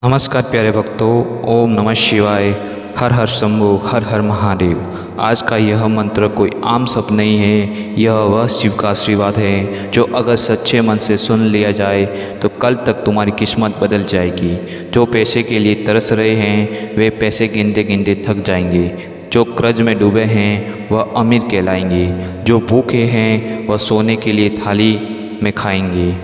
नमस्कार प्यारे भक्तों, ओम नमः शिवाय। हर हर शंभु, हर हर महादेव। आज का यह मंत्र कोई आम शब्द नहीं है, यह वह शिव का आशीर्वाद है जो अगर सच्चे मन से सुन लिया जाए तो कल तक तुम्हारी किस्मत बदल जाएगी। जो पैसे के लिए तरस रहे हैं वे पैसे गिनते गिनते थक जाएंगे। जो कर्ज में डूबे हैं वह अमीर कहलाएंगे। जो भूखे हैं वह सोने के लिए थाली में खाएंगे।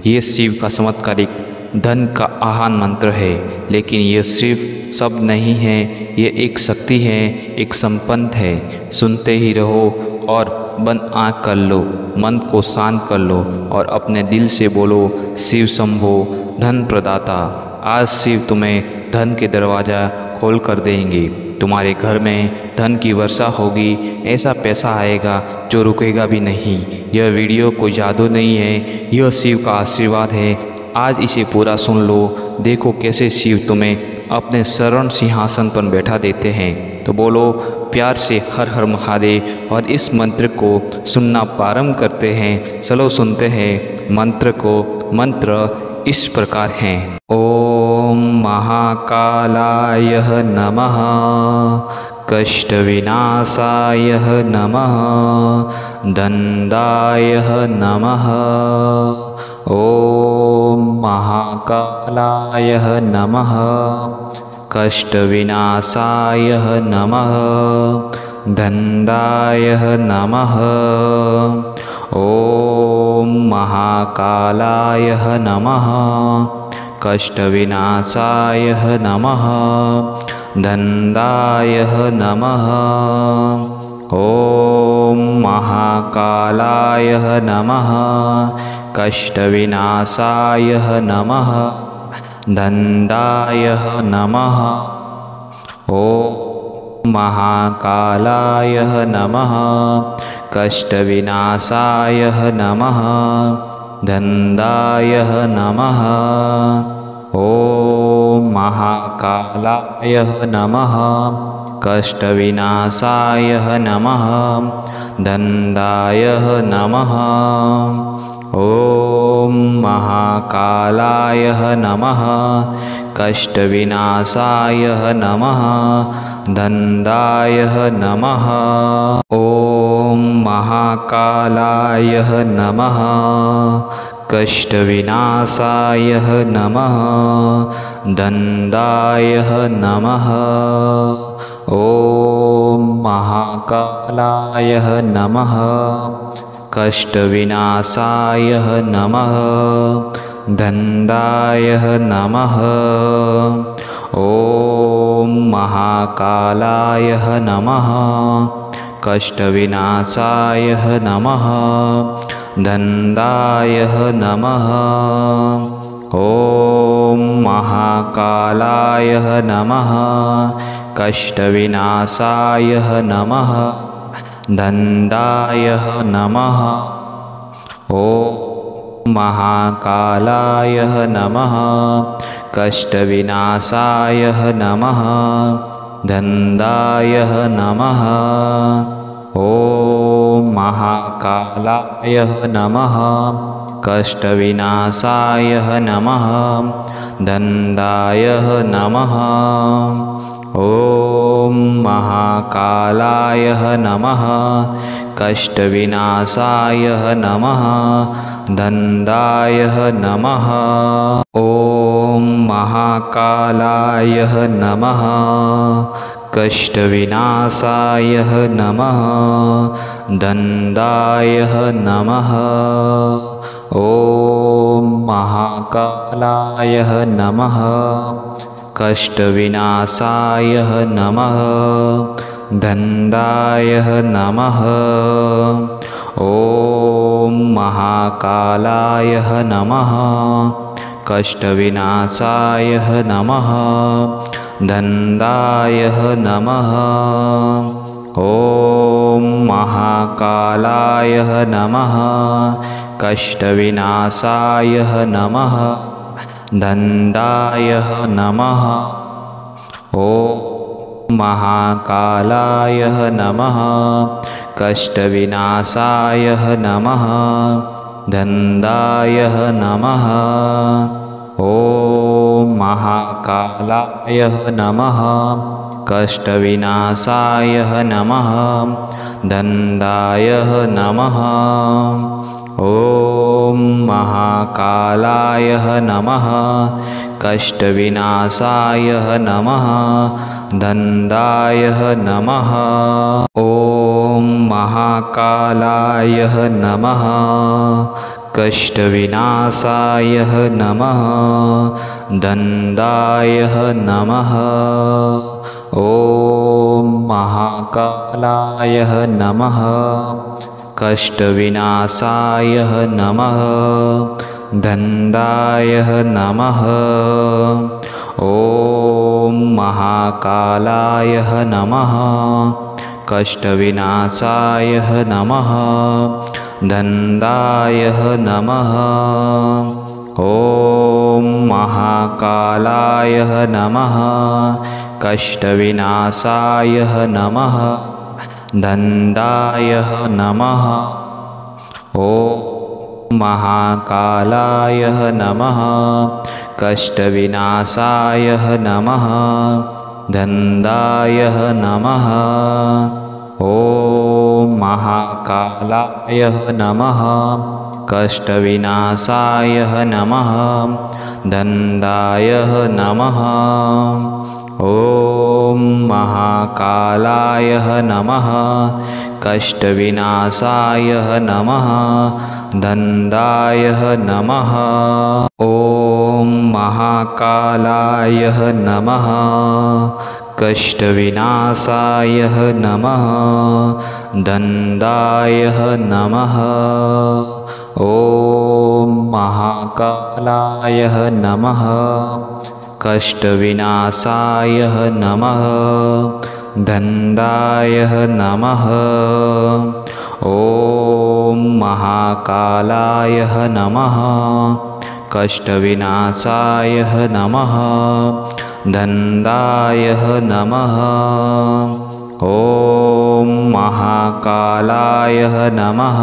ये शिव का चमत्कारिक धन का आह्वान मंत्र है, लेकिन यह सिर्फ शब्द नहीं है, यह एक शक्ति है, एक संपन्न है। सुनते ही रहो और बंद आँख कर लो, मन को शांत कर लो और अपने दिल से बोलो, शिव शंभो धन प्रदाता। आज शिव तुम्हें धन के दरवाज़ा खोल कर देंगे। तुम्हारे घर में धन की वर्षा होगी, ऐसा पैसा आएगा जो रुकेगा भी नहीं। यह वीडियो कोई जादू नहीं है, यह शिव का आशीर्वाद है। आज इसे पूरा सुन लो, देखो कैसे शिव तुम्हें अपने शरण सिंहासन पर बैठा देते हैं। तो बोलो प्यार से हर हर महादेव और इस मंत्र को सुनना प्रारंभ करते हैं। चलो सुनते हैं मंत्र को। मंत्र इस प्रकार है। ओम महाकालाय नमः, कष्टविनाशाय नमः, दंडाय नमः। ओम महाकालाय नमः, कष्टविनाशाय नमः, दंडाय नमः। ओम महाकालाय नमः, कष्टविनाशाय नमः, दंडाय नमः। ओम महाकालाय नमः, कष्टविनाशाय नमः, दंडाय नमः। ओम महाकालाय नमः, कष्टविनाशाय नमः, दंडाय नमः। ओम महाकालाय नमः, कष्टविनाशाय नमः, दंडाय नमः। ओम महाकालाय नमः, कष्टविनाशाय नमः, दंडाय नमः। ओम महाकालाय नमः, कष्टविनाशाय नमः, दंडाय नमः। ओम महाकालाय नमः, कष्टविनाशाय नमः, दंडाय नमः। ओम महाकालाय नमः, कष्टविनाशाय नमः, दंडाय नमः। ओम महाकालाय नमः, कष्टविनाशाय नमः, दंडाय नमः। ओम महाकालाय नमः, कष्टविनाशाय नमः, दंडाय नमः। ओम महाकालाय नमः, कष्टविनाशाय नमः, दंडाय नमः। ओम महाकालाय नमः, कष्टविनाशाय नमः, दंडाय नमः। ओम महाकालाय नमः, कष्टविनाशाय नमः, दंडाय नमः। ओम महाकालाय नमः, कष्टविनाशाय नमः, दंडाय नमः। ओम महाकालाय नमः, कष्टविनाशाय नमः, दंडाय नमः। ओम महाकालाय नमः, कष्टविनाशाय नमः, दंडाय नमः। ओम महाकालाय नमः, कष्टविनाशाय नमः, दंडाय नमः। ओम महाकालाय नमः। कष्टविनाशाय नमः। दण्डाय नमः। ॐ महाकालाय नमः। कष्टविनाशाय नमः। दण्डाय नमः। ॐ महाकालाय नमः। कष्टविनाशाय नमः। दण्डाय नमः। ॐ महाकालाय नमः। कष्टविनाशाय नमः। दण्डाय नमः। ॐ महाकालाय नमः। कष्टविनाशाय नमः। दण्डाय नमः। ॐ महाकालाय नमः। कष्टविनाशाय नमः। दण्डाय नमः। ॐ महाकालाय नमः। कष्टविनाशाय नमः। दण्डाय नमः। ॐ महाकालाय नमः। कष्टविनाशाय नमः। दण्डाय नमः। ॐ महाकालाय नमः। कष्टविनाशाय नमः। दण्डाय नमः। ॐ महाकालाय नमः। कष्टविनाशाय नमः। दण्डाय नमः। ॐ महाकालाय नमः। कष्टविनाशाय नमः। दण्डाय नमः। ॐ महाकालाय नमः। कष्टविनाशाय नमः। दण्डाय नमः। ॐ महाकालाय नमः।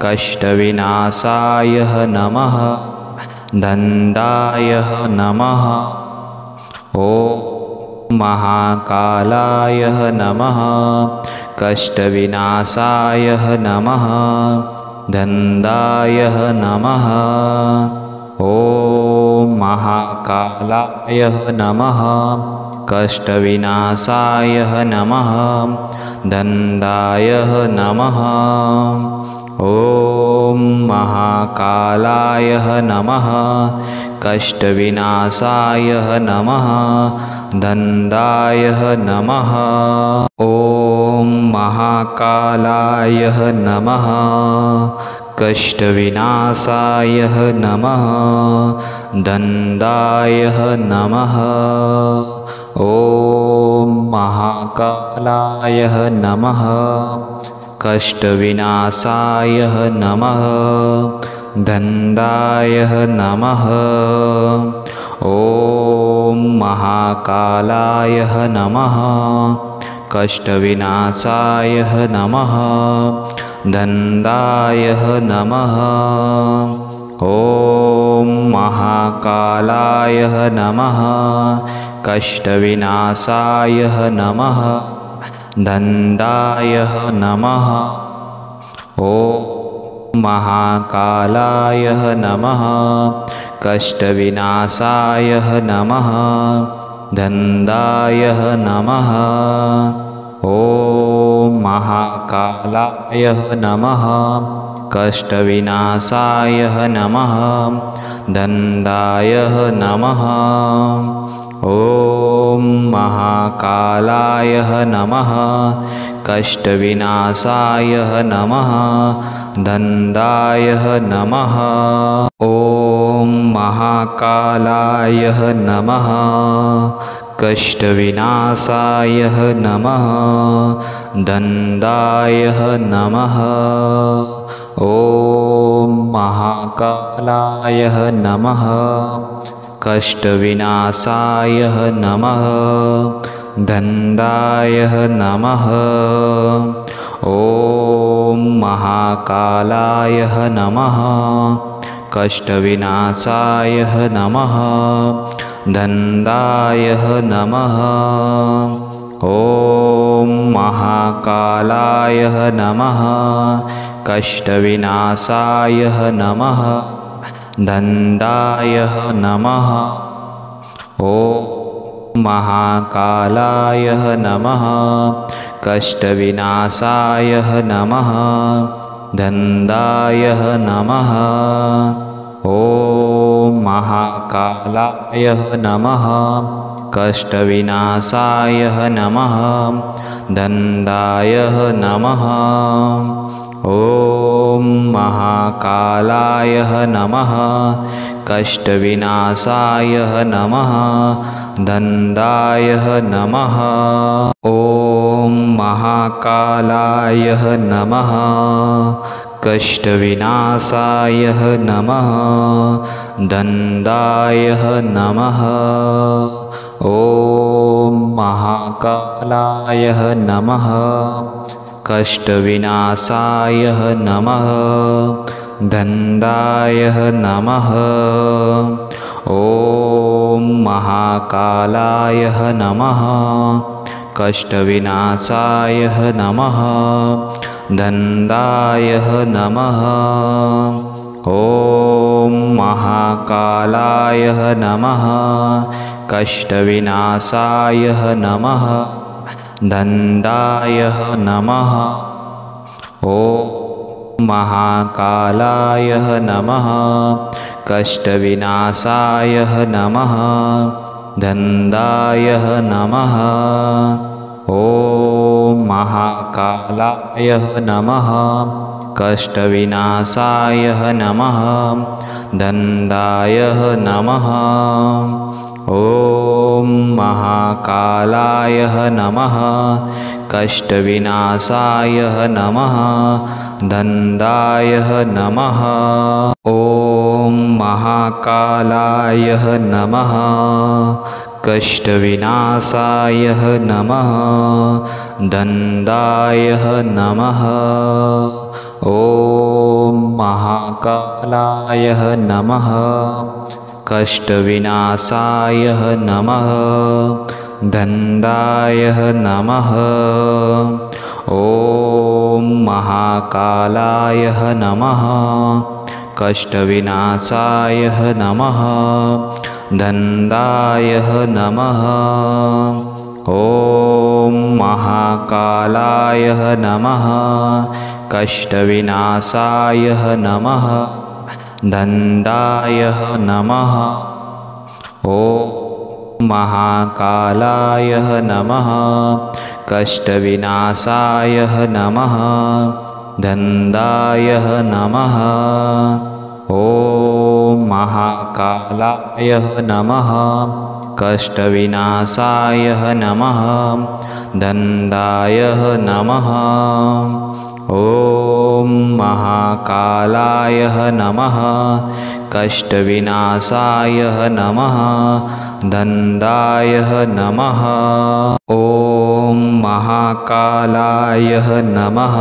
कष्टविनाशाय नमः। दण्डाय नमः। ॐ महाकालाय नमः। कष्टविनाशाय नमः। दण्डाय नमः। ॐ महाकालाय नमः। कष्टविनाशाय नमः। दण्डाय नमः। ॐ महाकालाय नमः। कष्टविनाशाय नमः। दण्डाय नमः। ॐ महाकालाय नमः। कष्टविनाशाय नमः। दण्डाय नमः। ॐ महाकालाय नमः। कष्टविनाशाय नमः। दण्डाय नमः। ॐ महाकालाय नमः। कष्टविनाशाय नमः। दण्डाय नमः। ॐ महाकालाय नमः। कष्टविनाशाय नमः। दण्डाय नमः। ॐ महाकालाय नमः। कष्टविनाशाय नमः। दण्डाय नमः। ॐ महाकालाय नमः। कष्टविनाशाय नमः। दण्डाय नमः। ॐ महाकालाय नमः। कष्टविनाशाय नमः। दण्डाय नमः। ॐ महाकालाय नमः। कष्टविनाशाय नमः। दण्डाय नमः। ॐ महाकालाय नमः। कष्टविनाशाय नमः। दण्डाय नमः। ॐ महाकालाय नमः। कष्टविनाशाय नमः दण्डाय नमः। ॐ महाकालाय नमः कष्टविनाशाय नमः दण्डाय नमः। ॐ महाकालाय नमः कष्टविनाशाय नमः दण्डाय नमः। ॐ महाकालाय नमः कष्टविनाशाय नमः दण्डाय नमः। ॐ महाकालाय नमः कष्टविनाशाय नमः दण्डाय नमः। ॐ महाकालाय नमः कष्टविनाशाय नमः दण्डाय नमः। ॐ महाकालाय नमः कष्टविनाशाय नमः दण्डाय नमः। ॐ महाकालाय नमः कष्टविनाशाय नमः दण्डाय नमः। ॐ महाकालाय नमः कष्टविनाशाय नमः दण्डाय नमः। ॐ महाकालाय नमः कष्टविनाशाय नमः दण्डाय नमः। ॐ महाकालाय नमः कष्टविनाशाय नमः दण्डाय नमः। ॐ महाकालाय नमः कष्टविनाशाय नमः दण्डाय नमः। ॐ महाकालाय नमः कष्टविनाशाय नमः दण्डाय नमः। ॐ महाकालाय नमः कष्टविनाशाय नमः दण्डाय नमः। ॐ महाकालाय नमः कष्टविनाशाय नमः दण्डाय नमः। ॐ महाकालाय नमः कष्टविनाशाय नमः दण्डाय नमः। ॐ महाकालाय नमः कष्टविनाशाय नमः दण्डाय नमः। ॐ महाकालाय नमः कष्टविनाशाय नमः दण्डाय नमः। ॐ महाकालाय नमः कष्टविनाशाय नमः दण्डाय नमः। ॐ महाकालाय नमः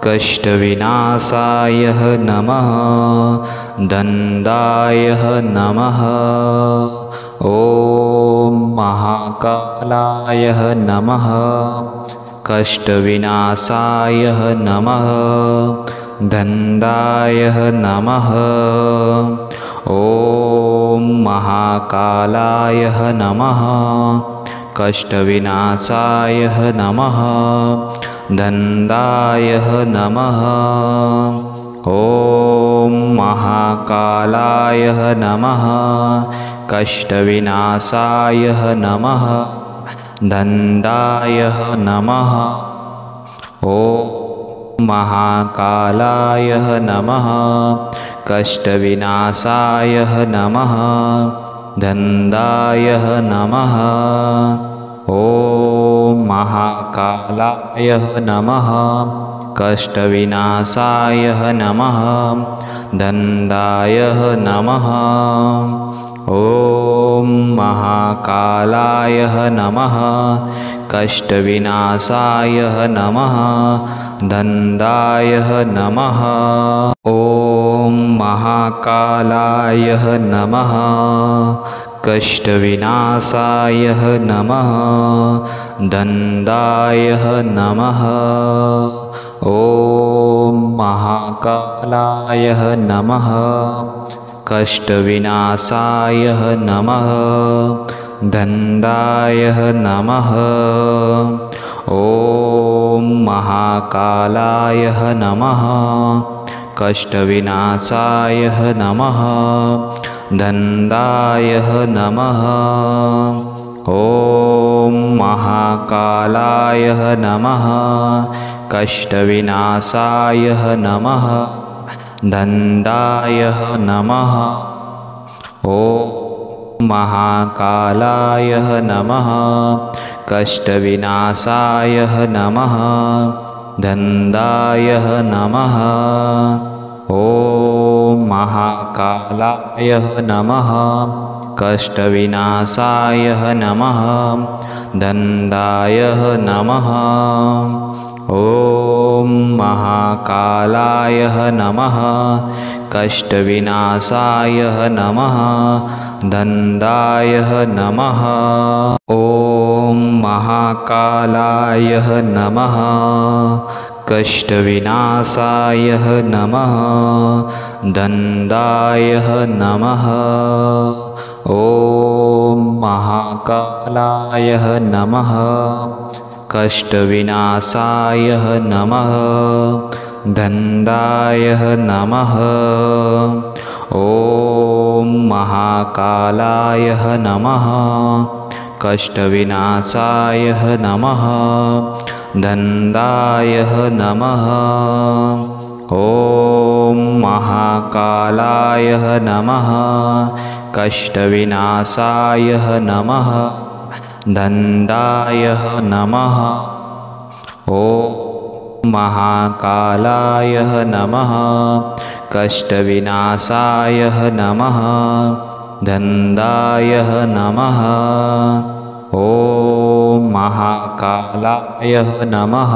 कष्टविनाशाय नमः दण्डाय नमः। ॐ महाकालाय नमः कष्टविनाशाय नमः दण्डाय नमः। ॐ महाकालाय नमः कष्टविनाशाय नमः दण्डाय नमः। ॐ महाकालाय नमः कष्टविनाशाय नमः दण्डाय नमः। ॐ महाकालाय नमः कष्टविनाशाय नमः दण्डाय नमः। ॐ महाकालाय नमः कष्टविनाशाय नमः दण्डाय नमः। ॐ महाकालाय नमः कष्टविनाशाय नमः दण्डाय नमः। ॐ महाकालाय नमः। कष्टविनाशाय नमः। दंडाय नमः। ॐ महाकालाय नमः। कष्टविनाशाय नमः। दंडाय नमः। ॐ महाकालाय नमः। कष्टविनाशाय नमः। दंडाय नमः। ॐ महाकालाय नमः। कष्टविनाशाय नमः। दंडाय नमः। ॐ महाकालाय नमः। कष्टविनाशाय नमः। दंडाय नमः। ॐ महाकालाय नमः। कष्टविनाशाय नमः। दंडाय नमः। ॐ महाकालाय नमः। कष्टविनाशाय नमः। दंडाय नमः। ॐ महाकालाय नमः। कष्टविनाशाय नमः। दंडाय नमः। ॐ महाकालाय नमः। कष्टविनाशाय नमः। दंडाय नमः। ॐ महाकालाय नमः। कष्टविनाशाय नमः। दंडाय नमः। ॐ महाकालाय नमः। कष्टविनाशाय नमः। दंडाय नमः। ॐ महाकालाय नमः। कष्टविनाशाय नमः। दंडाय नमः। ॐ महाकालाय नमः।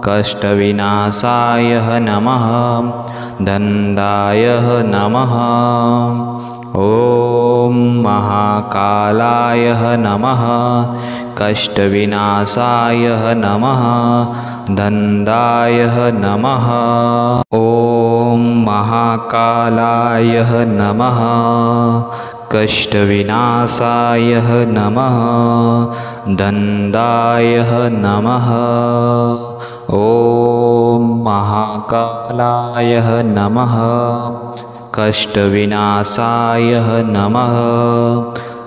कष्टविनाशाय नमः। दंडाय नमः। ॐ महाकालाय नमः। कष्टविनाशाय नमः। दंडाय नमः। ॐ महाकालाय नमः। कष्टविनाशाय नमः। दंडाय नमः। ॐ महाकालाय नमः। कष्टविनाशाय नमः।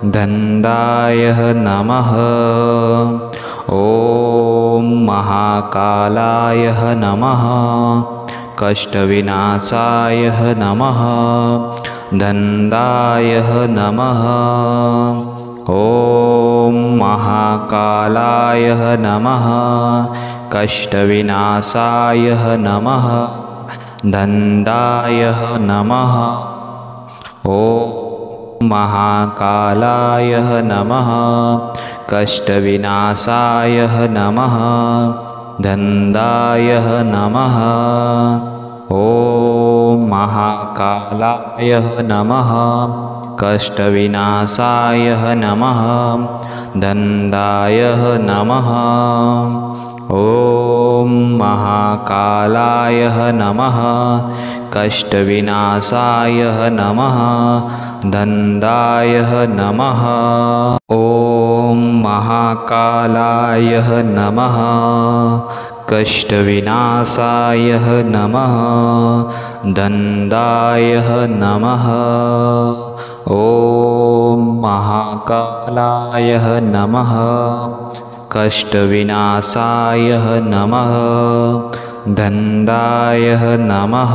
दंडाय नमः। ॐ महाकालाय नमः। कष्टविनाशाय नमः। दंडाय नमः। ॐ महाकालाय नमः। कष्टविनाशाय नमः। दंडाय नमः। ॐ महाकालाय नमः। कष्टविनाशाय नमः। दंडाय नमः। ॐ महाकालाय नमः। कष्टविनाशाय नमः। दंडाय नमः। ॐ महाकालाय नमः। कष्टविनाशाय नमः। दंडाय नमः। ॐ महाकालाय नमः। कष्टविनाशाय नमः। दंडाय नमः। ॐ महाकालाय नमः। कष्टविनाशाय नमः। दंडाय नमः।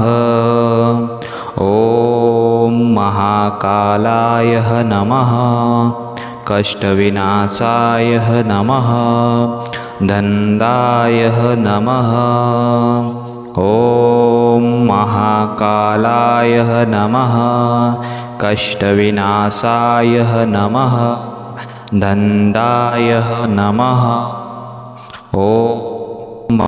ॐ महाकालाय नमः। कष्टविनाशाय नमः। दंडाय नमः। ॐ महाकालाय नमः। कष्टविनाशाय नमः। दंडाय नमः। ॐ